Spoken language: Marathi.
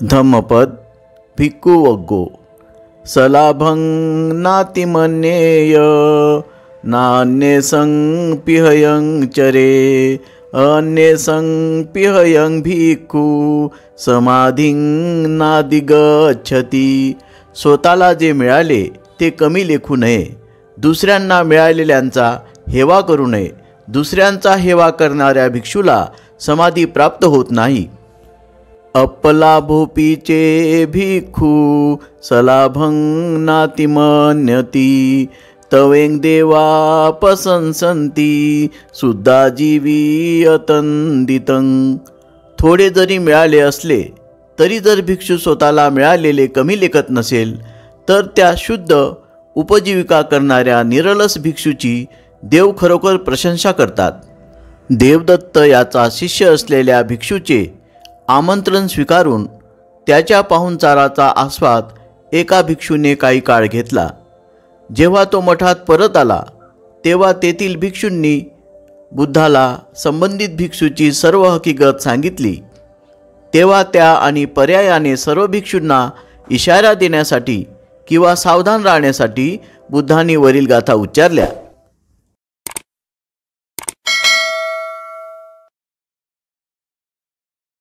धम्मपद भिक्खु वग्गो सलाभं नातिमन्येय नान्येसं पिहयं चरे अन्येसं पिहयं भिक्खु समाधिं नाधिगच्छति। स्वतःला जे मिळाले ते कमी लेखू नये, दुसऱ्यांना मिळालेल्यांचा हेवा करू नये। दुसऱ्यांचा हेवा करणाऱ्या भिक्षूला समाधी प्राप्त होत नाही। अपलाभोपीचे भिक्खू सलाभं नातिमन्यति तवें देवा पसंसन्ति शुद्धा जीवी अतंदितं। थोडे जरी मिळाले असले तरी जर भिक्षू स्वतःला मिळालेले कमी लेखत नसेल तर त्या शुद्ध उपजीविका करणाऱ्या निरलस भिक्षूची देव खरोखर प्रशंसा करतात। देवदत्त याचा शिष्य असलेल्या भिक्षूचे आमंत्रण स्वीकारून त्याच्या पाहुणचाराचा आस्वाद एका भिक्षूने काही काळ घेतला। जेव्हा तो मठात परत आला तेव्हा तेथील भिक्षूंनी बुद्धाला संबंधित भिक्षूची सर्व हकीकत सांगितली। तेव्हा त्या आणि पर्यायाने सर्व भिक्षूंना इशारा देण्यासाठी किंवा सावधान राहण्यासाठी बुद्धांनी वरील गाथा उच्चारल्या।